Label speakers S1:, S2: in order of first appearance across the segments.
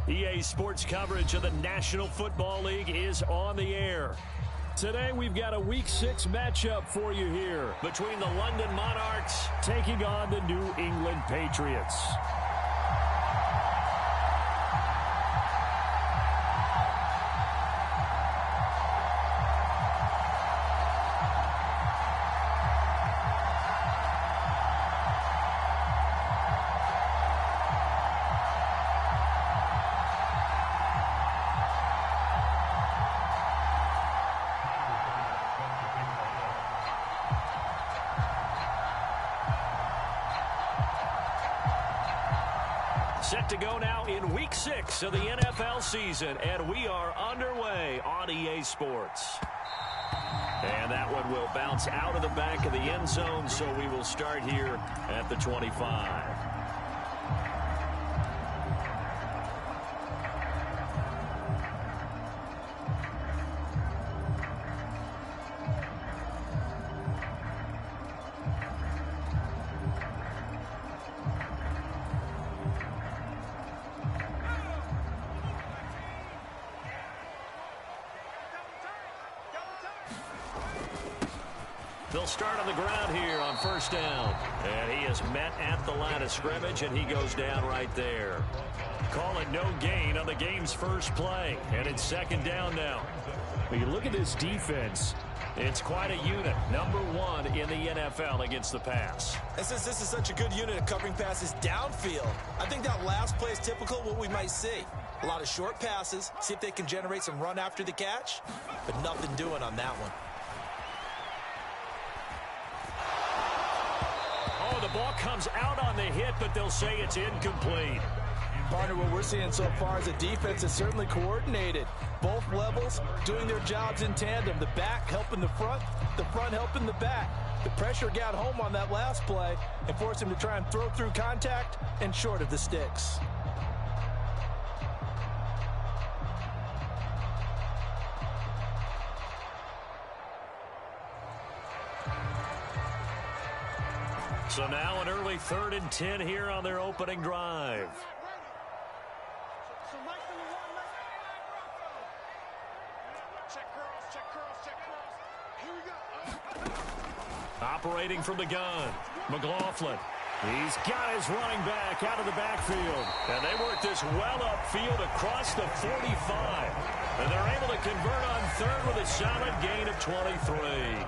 S1: EA Sports coverage of the National Football League is on the air. Today we've got a Week 6 matchup for you here between the London Monarchs taking on the New England Patriots. Set to go now in Week 6 of the NFL season, and we are underway on EA Sports. And that one will bounce out of the back of the end zone, so we will start here at the 25. They'll start on the ground here on first down. And he is met at the line of scrimmage, and he goes down right there. Call it no gain on the game's first play. And it's second down now.
S2: When you look at this defense,
S1: it's quite a unit. Number 1 in the NFL against the pass.
S3: And since this is such a good unit of covering passes downfield, I think that last play is typical of what we might see. A lot of short passes, see if they can generate some run after the catch, but nothing doing on that one.
S1: Oh, the ball comes out on the hit, but they'll say it's incomplete.
S3: Partner, what we're seeing so far is a defense is certainly coordinated. Both levels doing their jobs in tandem. The back helping the front helping the back. The pressure got home on that last play and forced him to try and throw through contact and short of the sticks.
S1: So now an early 3rd and 10 here on their opening drive. Operating from the gun, McLaughlin. He's got his running back out of the backfield. And they work this well upfield across the 45. And they're able to convert on 3rd with a solid gain of 23.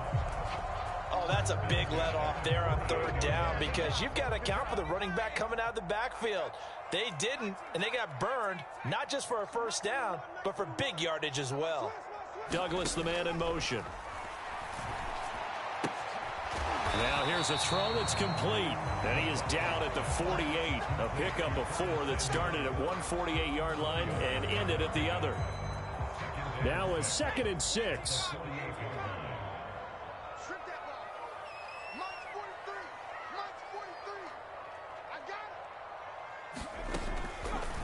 S3: Oh, that's a big let off there on 3rd down because you've got to account for the running back coming out of the backfield. They didn't, and they got burned, not just for a first down, but for big yardage as well.
S1: Douglas, the man in motion. Now here's a throw that's complete. And he is down at the 48. A pickup of 4 that started at one 48-yard line and ended at the other.
S2: Now a 2nd and 6.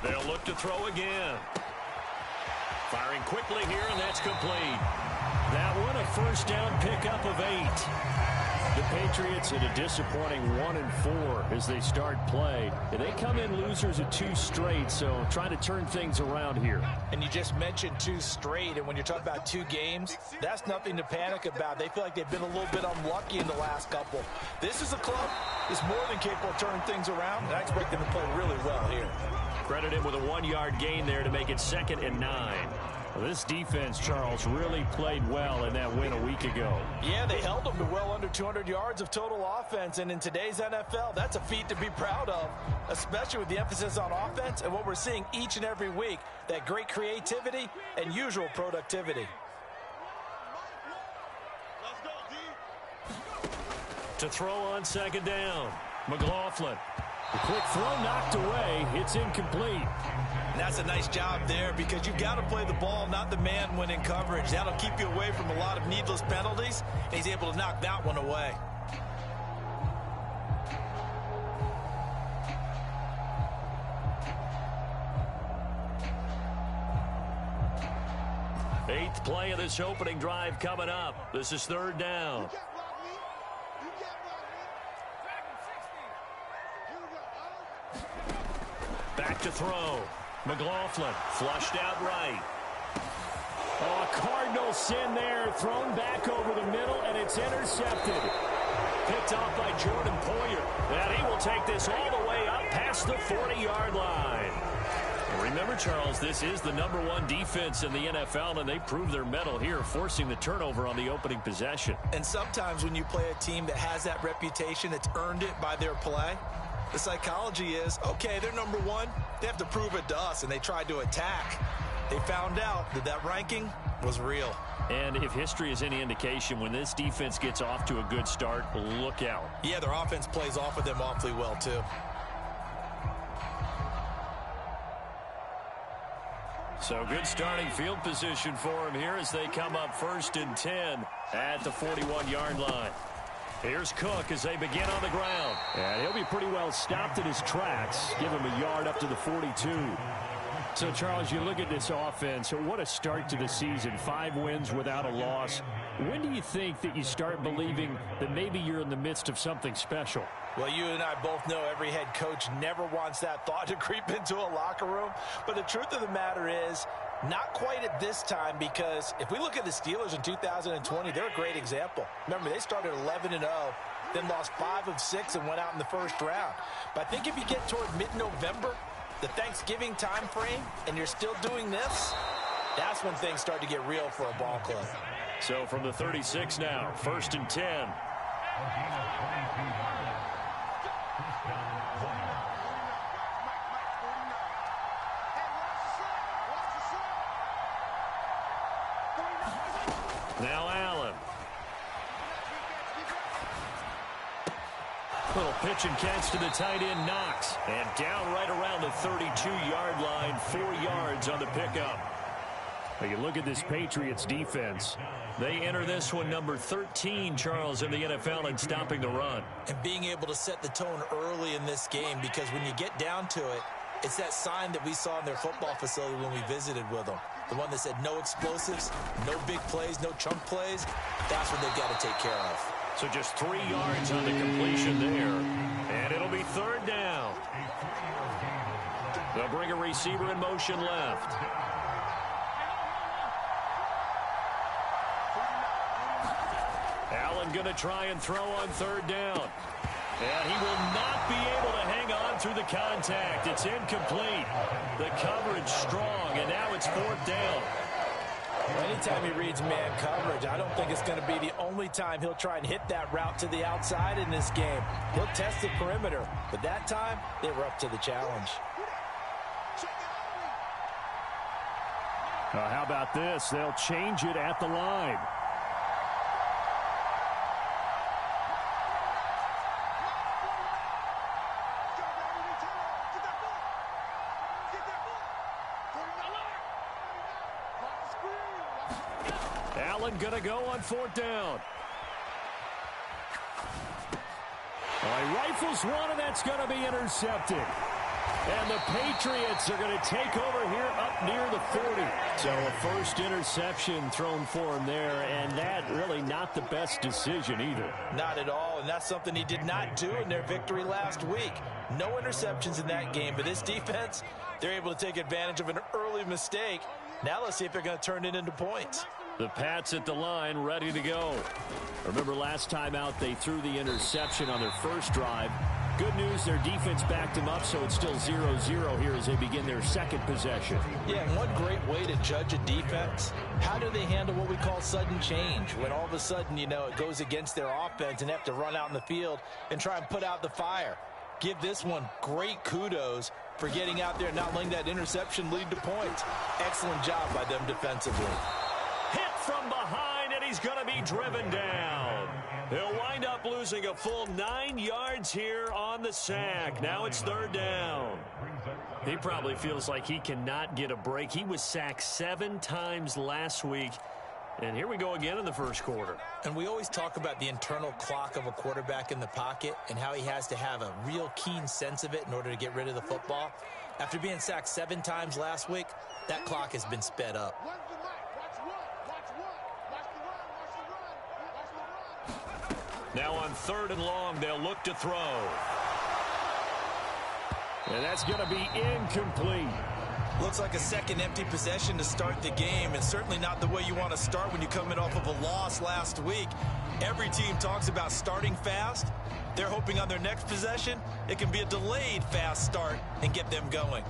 S1: They'll look to throw again. Firing quickly here, and that's complete. That one a first down pickup of 8.
S2: The Patriots in a disappointing 1-4 as they start play. They come in losers of 2 straight, so trying to turn things around here.
S3: And you just mentioned 2 straight, and when you're talking about 2 games, that's nothing to panic about. They feel like they've been a little bit unlucky in the last couple. This is a club that's more than capable of turning things around, and I expect them to play really well here.
S1: Credit him with a 1-yard gain there to make it 2nd and 9.
S2: Well, this defense, Charles, really played well in that win a week ago.
S3: Yeah, they held them to well under 200 yards of total offense, and in today's NFL, that's a feat to be proud of, especially with the emphasis on offense and what we're seeing each and every week, that great creativity and usual productivity.
S1: To throw on 2nd down, McLaughlin.
S2: The quick throw knocked away. It's incomplete.
S3: And that's a nice job there because you've got to play the ball, not the man when in coverage. That'll keep you away from a lot of needless penalties, and he's able to knock that one away.
S1: Eighth play of this opening drive coming up. This is 3rd down. Back to throw. McLaughlin flushed out right.
S2: Oh, a Cardinal sin there, thrown back over the middle, and it's intercepted.
S1: Picked off by Jordan Poyer. And he will take this all the way up past the 40-yard line. Remember, Charles, this is the #1 defense in the NFL, and they prove their mettle here, forcing the turnover on the opening possession.
S3: And sometimes when you play a team that has that reputation, it's earned it by their play. The psychology is, okay, they're #1. They have to prove it to us, and they tried to attack. They found out that that ranking was real.
S1: And if history is any indication, when this defense gets off to a good start, look out.
S3: Yeah, their offense plays off of them awfully well, too.
S1: So good starting field position for him here as they come up 1st and 10 at the 41-yard line. Here's Cook as they begin on the ground.
S2: And he'll be pretty well stopped in his tracks. Give him a yard up to the 42. So, Charles, you look at this offense, what a start to the season. 5 wins without a loss. When do you think that you start believing that maybe you're in the midst of something special?
S3: Well, you and I both know every head coach never wants that thought to creep into a locker room. But the truth of the matter is, not quite at this time, because if we look at the Steelers in 2020, they're a great example. Remember, they started 11-0, then lost 5 of 6 and went out in the first round. But I think if you get toward mid-November, the Thanksgiving time frame, and you're still doing this, that's when things start to get real for a ball club.
S1: So from the 36 now, 1st and 10. Now Allen. Little pitch and catch to the tight end, Knox. And down right around the 32-yard line, 4 yards on the pickup.
S2: Now you look at this Patriots defense.
S1: They enter this one number 13, Charles, in the NFL in stopping the run.
S3: And being able to set the tone early in this game, because when you get down to it, it's that sign that we saw in their football facility when we visited with them. The one that said no explosives, no big plays, no chunk plays. That's what they've got to take care of.
S1: So just 3 yards on the completion there. And it'll be 3rd down. They'll bring a receiver in motion left. Allen going to try and throw on 3rd down. And he will not be able to hang on through the contact. It's incomplete. The coverage strong, and now it's 4th down.
S3: Well, anytime he reads man coverage, I don't think it's going to be the only time he'll try and hit that route to the outside in this game. He'll test the perimeter, but that time, they were up to the challenge.
S2: How about this? They'll change it at the line.
S1: Allen going to go on 4th down.
S2: He rifles one, and that's going to be intercepted. And the Patriots are going to take over here up near the 40.
S1: So a first interception thrown for him there, and that really not the best decision either.
S3: Not at all, and that's something he did not do in their victory last week. No interceptions in that game, but this defense, they're able to take advantage of an early mistake. Now let's see if they're going to turn it into points.
S1: The Pats at the line, ready to go.
S2: Remember last time out, they threw the interception on their first drive. Good news, their defense backed them up, so it's still 0-0 here as they begin their second possession.
S3: Yeah, and one great way to judge a defense, how do they handle what we call sudden change? When all of a sudden, you know, it goes against their offense and they have to run out in the field and try and put out the fire. Give this one great kudos for getting out there and not letting that interception lead to points. Excellent job by them defensively.
S1: Hit from behind, and he's going to be driven down. He'll wind up losing a full 9 yards here on the sack. Now it's 3rd down. He probably feels like he cannot get a break. He was sacked 7 times last week. And here we go again in the first quarter.
S3: And we always talk about the internal clock of a quarterback in the pocket and how he has to have a real keen sense of it in order to get rid of the football. After being sacked 7 times last week, that clock has been sped up.
S1: Now on 3rd and long, they'll look to throw.
S2: And that's going to be incomplete.
S3: Looks like a second empty possession to start the game, and certainly not the way you want to start when you're coming off of a loss last week. Every team talks about starting fast. They're hoping on their next possession, it can be a delayed fast start and get them going.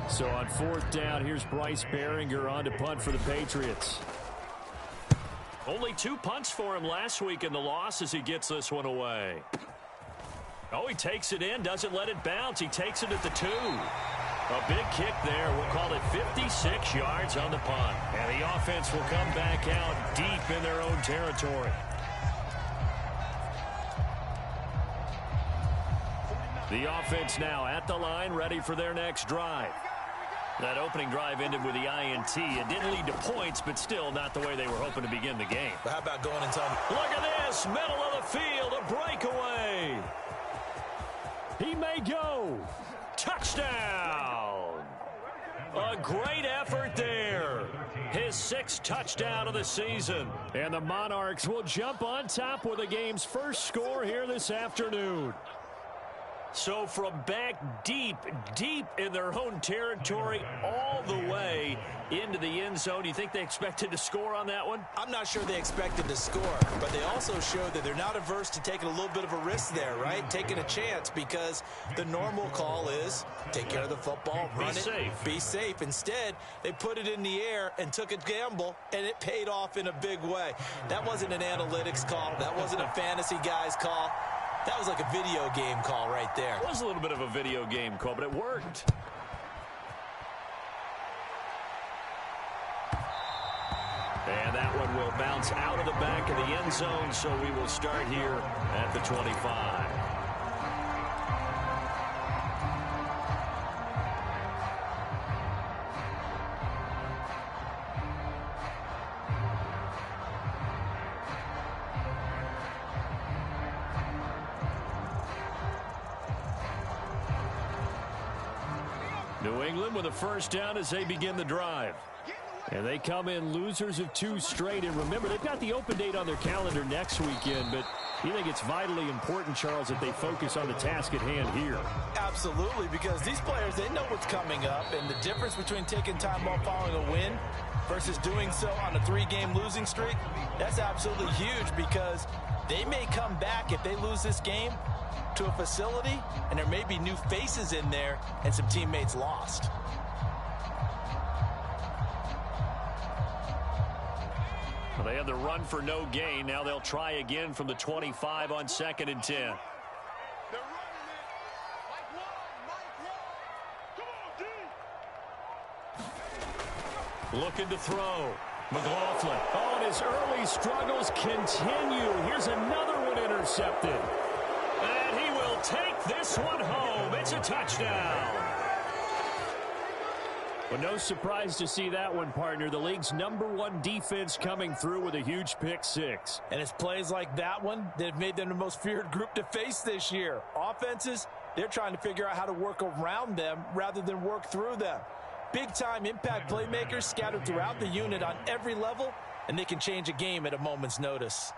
S2: So on fourth down, here's Bryce Baringer on to punt for the Patriots.
S1: Only 2 punts for him last week in the loss as he gets this one away. Oh, he takes it in, doesn't let it bounce. He takes it at the 2. A big kick there. We'll call it 56 yards on the punt. And the offense will come back out deep in their own territory. The offense now at the line, ready for their next drive. That opening drive ended with the INT. It didn't lead to points, but still not the way they were hoping to begin the game.
S3: But how about going and telling me?
S1: Look at this, middle of the field, a breakaway. He may go. Touchdown. A great effort there. His 6th touchdown of the season.
S2: And the Monarchs will jump on top with the game's first score here this afternoon.
S1: So from back deep in their own territory all the way into the end zone, you think they expected to score on that one?
S3: I'm not sure they expected to score, but they also showed that they're not averse to taking a little bit of a risk there, right? Taking a chance, because the normal call is take care of the football, run it, be safe. Instead, they put it in the air and took a gamble, and it paid off in a big way. That wasn't an analytics call. That wasn't a fantasy guy's call. That was like a video game call right there.
S1: It was a little bit of a video game call, but it worked. And that one will bounce out of the back of the end zone, so we will start here at the 25. New England with a first down as they begin the drive.
S2: And they come in losers of 2 straight. And remember, they've got the open date on their calendar next weekend. But you think it's vitally important, Charles, that they focus on the task at hand here?
S3: Absolutely, because these players, they know what's coming up. And the difference between taking time off following a win versus doing so on a 3-game losing streak, that's absolutely huge, because they may come back if they lose this game to a facility, and there may be new faces in there and some teammates lost.
S1: Well, they had the run for no gain. Now they'll try again from the 25 on 2nd and 10. Looking to throw. McLaughlin.
S2: Oh, and his early struggles continue. Here's another one intercepted.
S1: And he will take this one home. It's a touchdown.
S2: Well, no surprise to see that one, partner. The league's #1 defense coming through with a huge pick 6.
S3: And it's plays like that one that have made them the most feared group to face this year. Offenses, they're trying to figure out how to work around them rather than work through them. Big-time impact playmakers scattered throughout the unit on every level, and they can change a game at a moment's notice.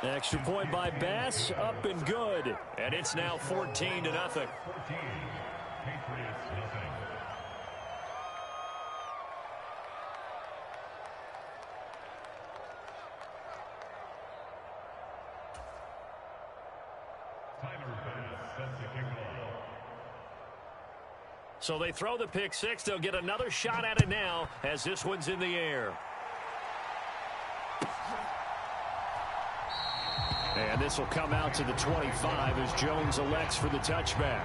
S2: Extra point by Bass, up and good.
S1: And it's now 14-0. So they throw the pick 6. They'll get another shot at it now as this one's in the air.
S2: And this will come out to the 25 as Jones elects for the touchback.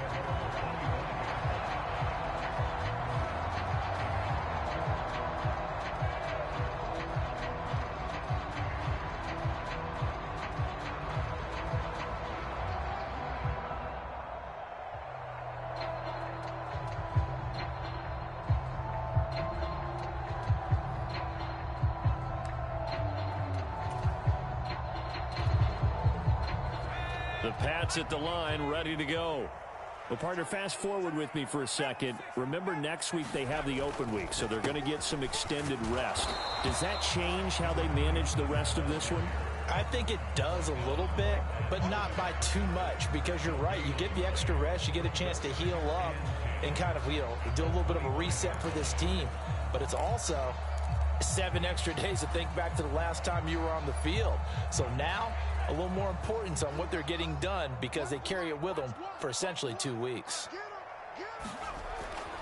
S1: The Pats at the line, ready to go.
S2: Well, partner, fast forward with me for a second. Remember, next week they have the open week, so they're going to get some extended rest. Does that change how they manage the rest of this one?
S3: I think it does a little bit, but not by too much, because you're right. You get the extra rest, you get a chance to heal up and kind of, do a little bit of a reset for this team. But it's also 7 extra days to think back to the last time you were on the field. So now, a little more importance on what they're getting done, because they carry it with them for essentially 2 weeks.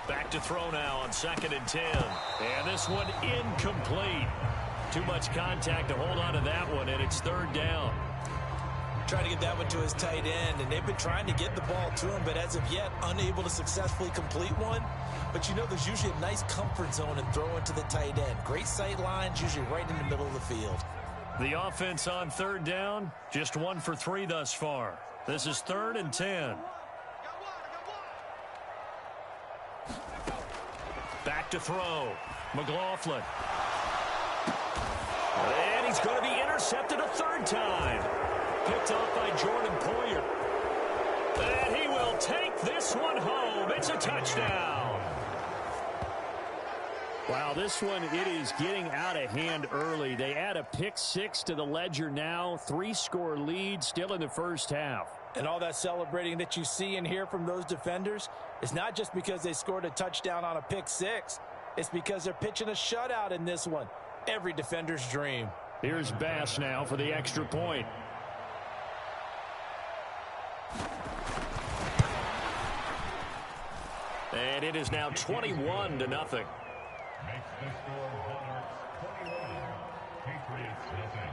S1: Back to throw now on 2nd and 10. And this one incomplete. Too much contact to hold on to that one, and it's 3rd down.
S3: Trying to get that one to his tight end, and they've been trying to get the ball to him, but as of yet, unable to successfully complete one. But there's usually a nice comfort zone in throwing to the tight end. Great sight lines, usually right in the middle of the field.
S1: The offense on 3rd down, just 1 for 3 thus far. This is 3rd and 10. Back to throw. McLaughlin. And he's going to be intercepted a 3rd time. Picked off by Jordan Poyer. And he will take this one home. It's a touchdown.
S2: Wow, this one, it is getting out of hand early. They add a pick 6 to the ledger now. 3-score lead still in the first half.
S3: And all that celebrating that you see and hear from those defenders is not just because they scored a touchdown on a pick 6. It's because they're pitching a shutout in this one. Every defender's dream.
S2: Here's Bass now for the extra point.
S1: And it is now 21-0.
S4: Makes the score Monarchs 21, Patriots nothing.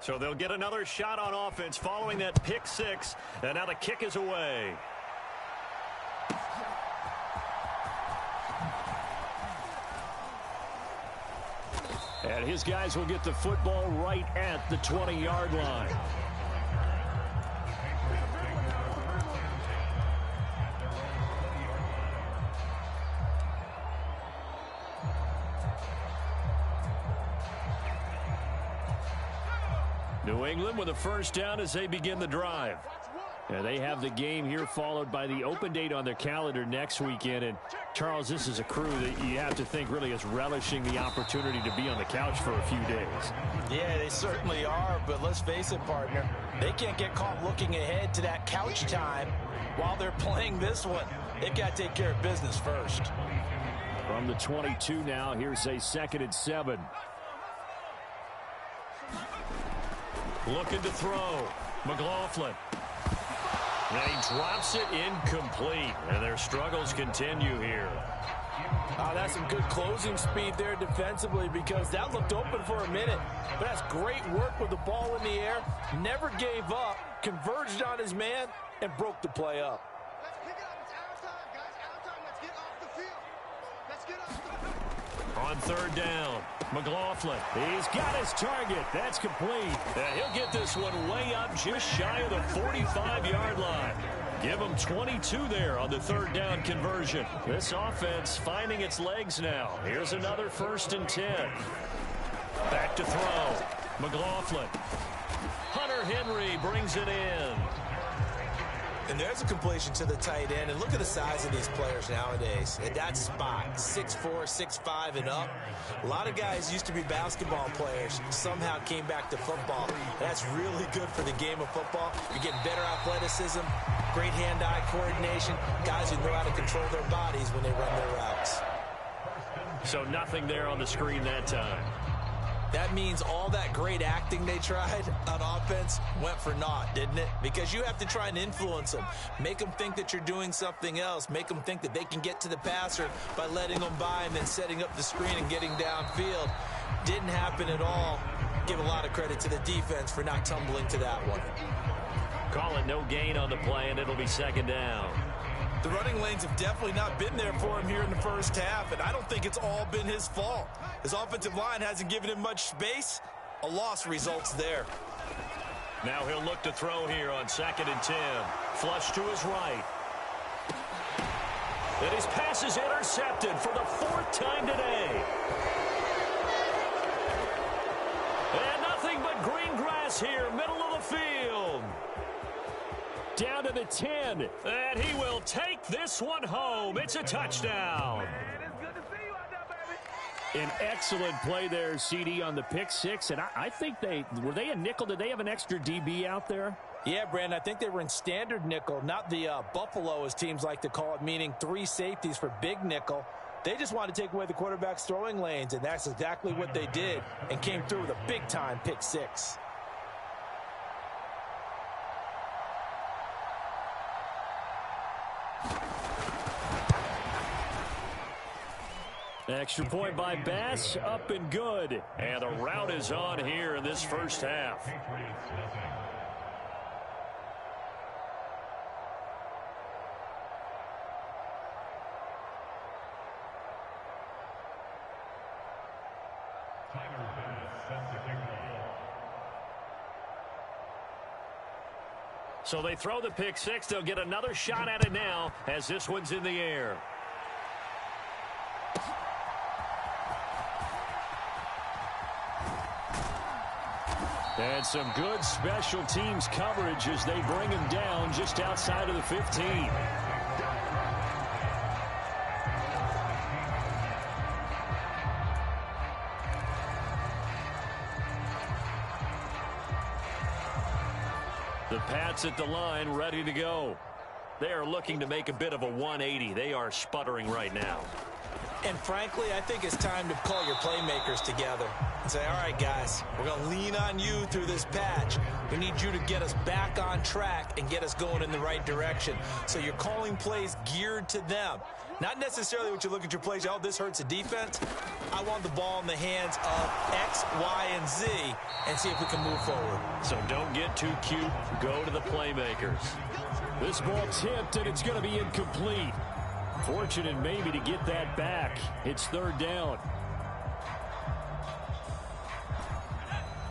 S1: So they'll get another shot on offense following that pick 6. And now the kick is away.
S2: And his guys will get the football right at the 20-yard line. New England with a first down as they begin the drive. Yeah, they have the game here followed by the open date on their calendar next weekend. And, Charles, this is a crew that you have to think really is relishing the opportunity to be on the couch for a few days.
S3: Yeah, they certainly are, but let's face it, partner. They can't get caught looking ahead to that couch time while they're playing this one. They've got to take care of business first.
S2: From the 22 now, here's a 2nd and 7.
S1: Looking to throw. McLaughlin. And he drops it incomplete. And their struggles continue here.
S3: That's some good closing speed there defensively, because that looked open for a minute. But that's great work with the ball in the air. Never gave up, converged on his man, and broke the play up.
S5: Let's pick it up. It's our time, guys. Our time. Let's get off the field. Let's get off the field.
S1: On 3rd down, McLaughlin.
S2: He's got his target. That's complete.
S1: And he'll get this one way up just shy of the 45-yard line. Give him 22 there on the 3rd down conversion. This offense finding its legs now. Here's another 1st and 10. Back to throw. McLaughlin. Hunter Henry brings it in.
S3: And there's a completion to the tight end. And look at the size of these players nowadays. At that spot, 6'4", 6'5", and up. A lot of guys used to be basketball players, somehow came back to football. That's really good for the game of football. You're getting better athleticism, great hand-eye coordination, guys who know how to control their bodies when they run their routes.
S1: So nothing there on the screen that time.
S3: That means all that great acting they tried on offense went for naught, didn't it? Because you have to try and influence them. Make them think that you're doing something else. Make them think that they can get to the passer by letting them by and then setting up the screen and getting downfield. Didn't happen at all. Give a lot of credit to the defense for not tumbling to that one.
S1: Call it no gain on the play, and it'll be 2nd down.
S3: The running lanes have definitely not been there for him here in the first half, and I don't think it's all been his fault. His offensive line hasn't given him much space. A loss results there.
S1: Now he'll look to throw here on 2nd and 10. Flush to his right. And his pass is intercepted for the 4th time today. here, middle of the field.
S2: Down to the 10.
S1: And he will take this one home. It's a touchdown.
S2: An excellent play there, CD, on the pick six. And I think were they a nickel? Did they have an extra DB out there?
S3: Yeah, Brandon, I think they were in standard nickel, not the Buffalo, as teams like to call it, meaning 3 safeties for big nickel. They just wanted to take away the quarterback's throwing lanes, and that's exactly what they did, and came through with a big-time pick six.
S2: Extra point by Bass, up and good.
S1: And the route is on here in this first half.
S4: Patriots nothing. Tyler Bass sets the kickoff.
S1: So they throw the pick six. They'll get another shot at it now as this one's in the air.
S2: And some good special teams coverage as they bring him down just outside of the 15.
S1: The Pats at the line, ready to go. They are looking to make a bit of a 180. They are sputtering right now.
S3: And frankly, I think it's time to call your playmakers together and say, all right, guys, we're going to lean on you through this patch. We need you to get us back on track and get us going in the right direction. So you're calling plays geared to them. Not necessarily what you look at your plays, oh, this hurts the defense. I want the ball in the hands of X, Y, and Z and see if we can move forward.
S1: So don't get too cute. Go to the playmakers.
S2: This ball tipped, and it's going to be incomplete. Fortunate maybe to get that back. It's third down.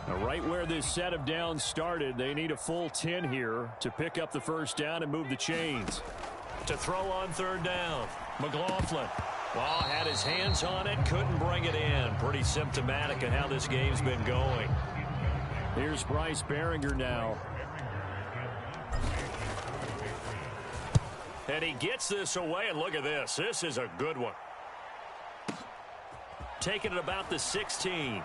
S2: Now, right where this set of downs started, they need a full 10 here to pick up the first down and move the chains.
S1: To throw on third down, McLaughlin. Well, had his hands on it, couldn't bring it in. Pretty symptomatic of how this game's been going.
S2: Here's Bryce Baringer now.
S1: And he gets this away, and look at this. This is a good one. Taking it about the 16.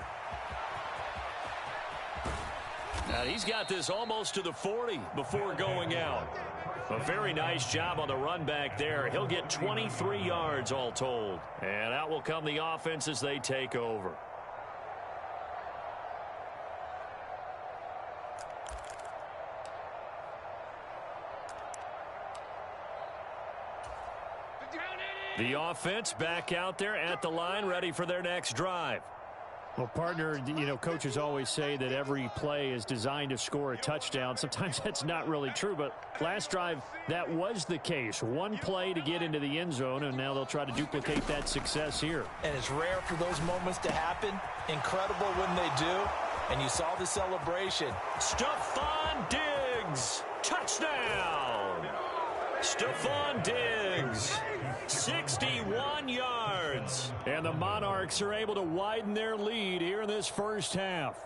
S1: Now he's got this almost to the 40 before going out. A very nice job on the run back there. He'll get 23 yards all told. And out will come the offense as they take over. The offense back out there at the line, ready for their next drive.
S2: Well, partner, you know, coaches always say that every play is designed to score a touchdown. Sometimes that's not really true, but last drive, that was the case. One play to get into the end zone, and now they'll try to duplicate that success here.
S3: And it's rare for those moments to happen. Incredible when they do. And you saw the celebration.
S1: Stephon Diggs, touchdown! Stephon Diggs, 61 yards.
S2: And the Monarchs are able to widen their lead here in this first half.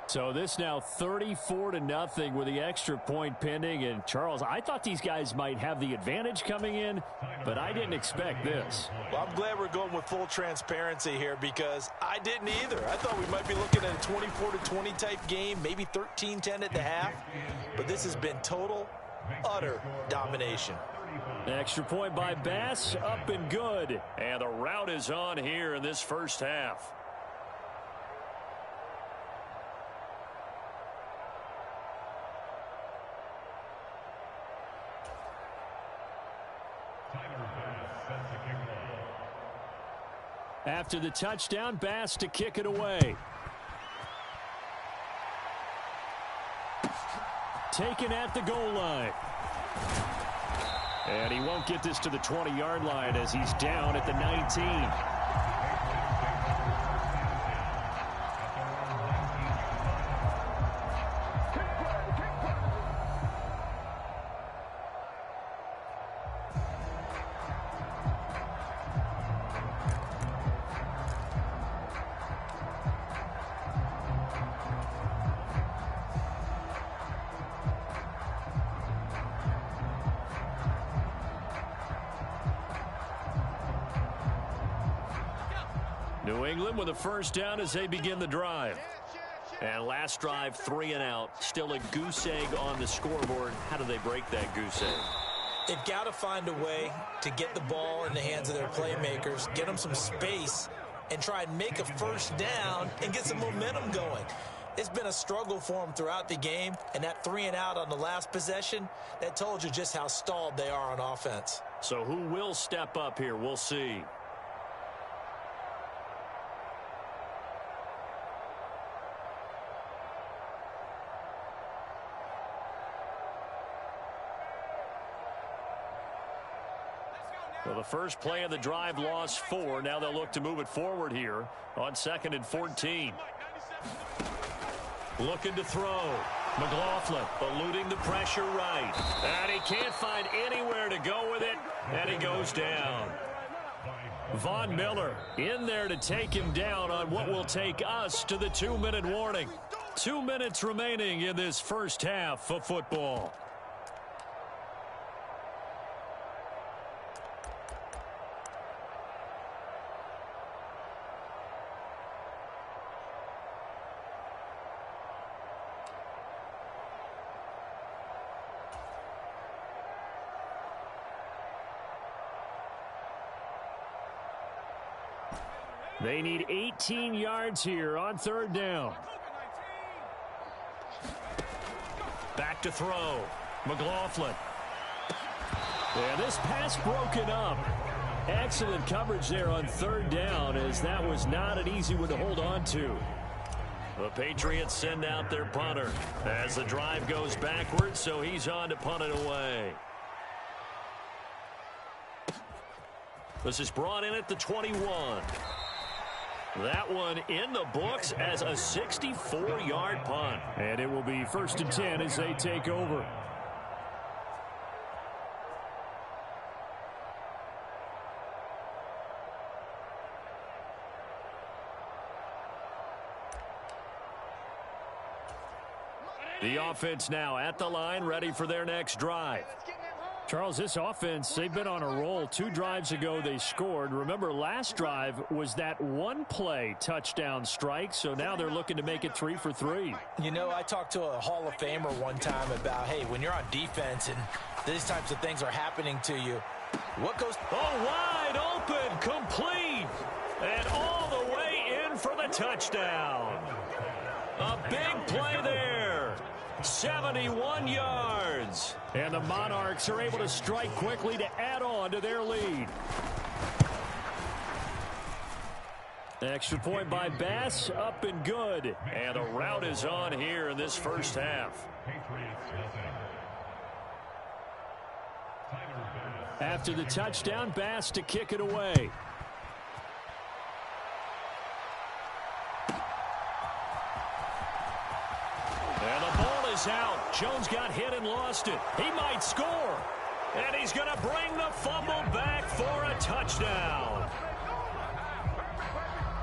S2: So this now 34-0 with the extra point pending. And Charles, I thought these guys might have the advantage coming in, but I didn't expect this.
S3: Well, I'm glad we're going with full transparency here because I didn't either. I thought we might be looking at a 24-20 type game, maybe 13-10 at the half. But this has been total, utter domination.
S2: Extra point by Bass, up and good.
S1: And the route is on here in this first half.
S2: After the touchdown, Bass to kick it away. Taken at the goal line. And he won't get this to the 20-yard line as he's down at the 19.
S1: New England with a first down as they begin the drive. And last drive, 3 and out. Still a goose egg on the scoreboard. How do they break that goose egg?
S3: They've got to find a way to get the ball in the hands of their playmakers, get them some space, and try and make a first down and get some momentum going. It's been a struggle for them throughout the game, and that 3 and out on the last possession, that told you just how stalled they are on offense.
S1: So who will step up here? We'll see. Well, the first play of the drive lost 4. Now they'll look to move it forward here on 2nd and 14. Looking to throw. McLaughlin eluding the pressure right. And he can't find anywhere to go with it. And he goes down. Von Miller in there to take him down on what will take us to the 2-minute warning. 2 minutes remaining in this first half of football. They need 18 yards here on 3rd down. Back to throw. McLaughlin. And this pass broken up. Excellent coverage there on 3rd down, as that was not an easy one to hold on to. The Patriots send out their punter as the drive goes backwards, so he's on to punt it away. This is brought in at the 21. That one in the books as a 64-yard punt.
S2: And it will be 1st and 10 as they take over. The offense now at the line, ready for their next drive. Charles, this offense, they've been on a roll. 2 drives ago, they scored. Remember, last drive was that 1-play touchdown strike, so now they're looking to make it 3 for 3.
S3: You know, I talked to a Hall of Famer one time about, hey, when you're on defense and these types of things are happening to you, what goes...
S1: Oh, wide open, complete, and all the way in for the touchdown. A big play there. 71 yards.
S2: And the Monarchs are able to strike quickly to add on to their lead. Extra point by Bass, up and good.
S1: And a rout is on here in this first half.
S2: After the touchdown, Bass to kick it away.
S1: And the ball is out. Jones got hit and lost it. He might score. And he's going to bring the fumble back for a touchdown.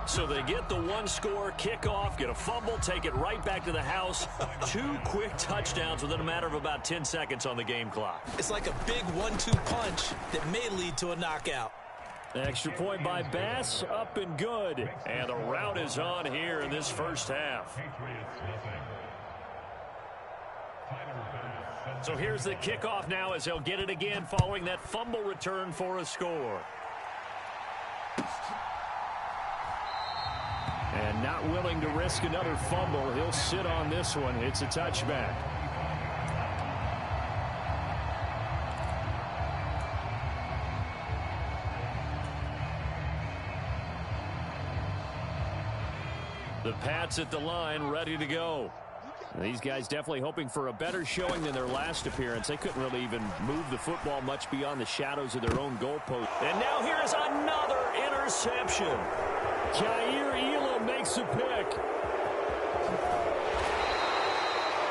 S1: So they get the 1-score kickoff, get a fumble, take it right back to the house. 2 quick touchdowns within a matter of about 10 seconds on the game clock.
S3: It's like a big 1-2 punch that may lead to a knockout.
S2: Extra point by Bass, up and good.
S1: And the rout is on here in this first half. So here's the kickoff now as they'll get it again following that fumble return for a score.
S2: And not willing to risk another fumble. He'll sit on this one. It's a touchback.
S1: The Pats at the line, ready to go.
S2: These guys definitely hoping for a better showing than their last appearance. They couldn't really even move the football much beyond the shadows of their own goalpost.
S1: And now here's another interception.
S2: Jair Elam makes a pick.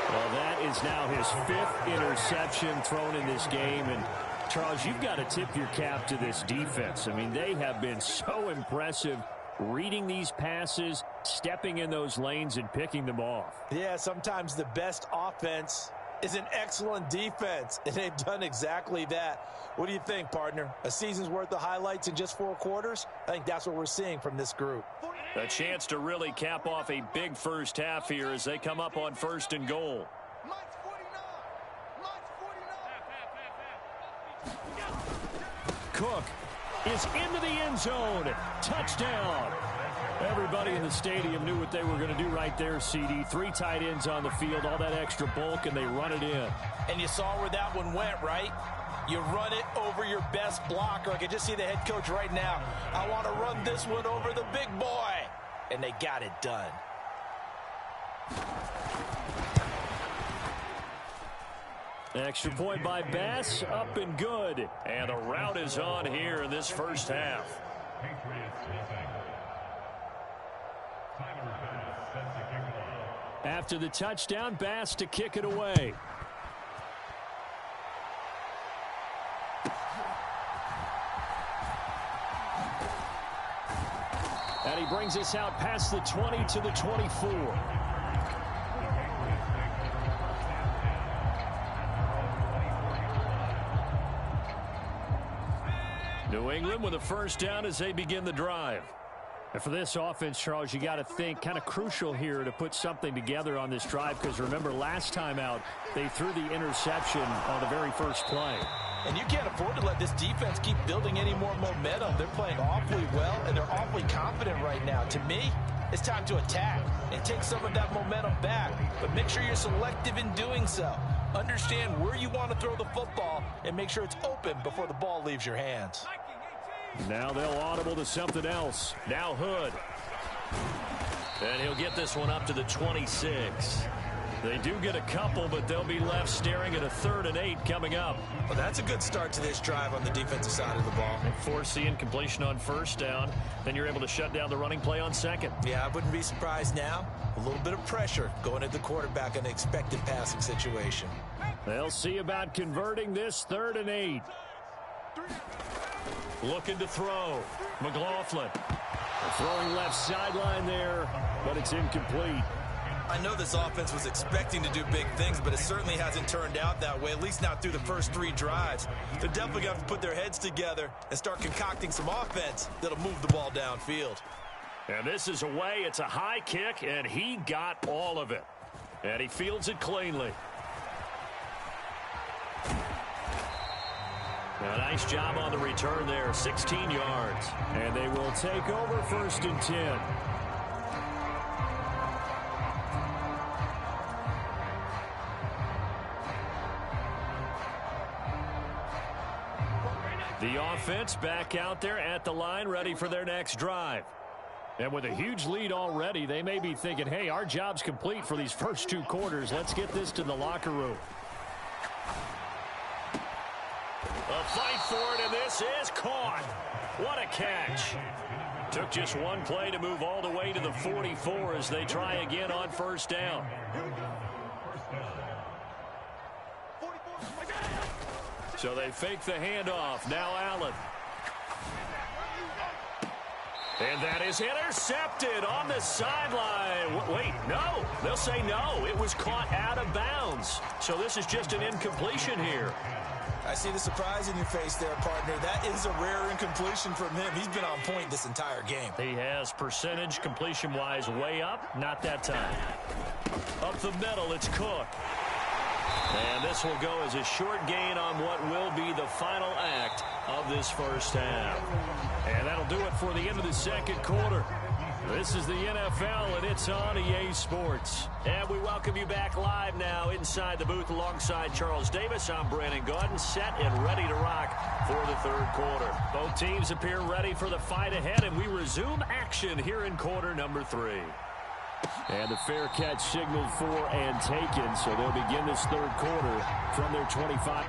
S2: Well, that is now his 5th interception thrown in this game. And, Charles, you've got to tip your cap to this defense. I mean, they have been so impressive reading these passes, stepping in those lanes, and picking them off.
S3: Yeah, sometimes the best offense is an excellent defense, and they've done exactly that. What do you think, partner? A season's worth of highlights in just 4 quarters? I think that's what we're seeing from this group.
S1: A chance to really cap off a big first half here as they come up on 1st and goal.
S5: Mike's 49.
S2: Cook is into the end zone. Touchdown. Everybody in the stadium knew what they were going to do right there, CD. 3 tight ends on the field, all that extra bulk, and they run it in.
S3: And you saw where that one went, right? You run it over your best blocker. I can just see the head coach right now. I want to run this one over the big boy. And they got it done.
S2: Extra point by Bass, up and good.
S1: And the route is on here in this first half.
S4: Patriots nothing. Tyler Bass sets the kickoff.
S2: After the touchdown, Bass to kick it away. And he brings us out past the 20 to the 24.
S1: New England with a first down as they begin the drive.
S2: And for this offense, Charles, you got to think kind of crucial here to put something together on this drive, because remember last time out they threw the interception on the very first play.
S3: And you can't afford to let this defense keep building any more momentum. They're playing awfully well, and they're awfully confident right now. To me, it's time to attack and take some of that momentum back. But make sure you're selective in doing so. Understand where you want to throw the football and make sure it's open before the ball leaves your hands.
S2: Now they'll audible to something else.
S1: Now Hood. And he'll get this one up to the 26. They do get a couple, but they'll be left staring at a 3rd and 8 coming up.
S3: Well, that's a good start to this drive on the defensive side of the ball.
S1: And force the incompletion on first down. Then you're able to shut down the running play on second.
S3: Yeah, I wouldn't be surprised now. A little bit of pressure going at the quarterback in an expected passing situation.
S2: They'll see about converting this 3rd and 8.
S1: Looking to throw. McLaughlin.
S2: Throwing left sideline there, but it's incomplete.
S3: I know this offense was expecting to do big things, but it certainly hasn't turned out that way, at least not through the first 3 drives. They're definitely going to have to put their heads together and start concocting some offense that'll move the ball downfield.
S1: And this is away. It's a high kick, and he got all of it. And he fields it cleanly. A nice job on the return there, 16 yards.
S2: And they will take over 1st and 10.
S1: The offense back out there at the line, ready for their next drive.
S2: And with a huge lead already, they may be thinking, hey, our job's complete for these first 2 quarters. Let's get this to the locker room.
S1: A fight for it, and this is caught. What a catch. Took just one play to move all the way to the 44 as they try again on first down. So they fake the handoff. Now Allen. And that is intercepted on the sideline. Wait, no. They'll say no. It was caught out of bounds. So this is just an incompletion here.
S3: I see the surprise in your face there, partner. That is a rare incompletion from him. He's been on point this entire game.
S1: He has percentage completion-wise way up. Not that time. Up the middle, it's Cook. And this will go as a short gain on what will be the final act of this first half. And that'll do it for the end of the second quarter. This is the NFL, and it's on EA Sports. And we welcome you back live now inside the booth alongside Charles Davis. I'm Brandon Gaudin, set and ready to rock for the 3rd quarter. Both teams appear ready for the fight ahead, and we resume action here in quarter number 3.
S2: And the fair catch signaled for and taken, so they'll begin this 3rd quarter from their 25.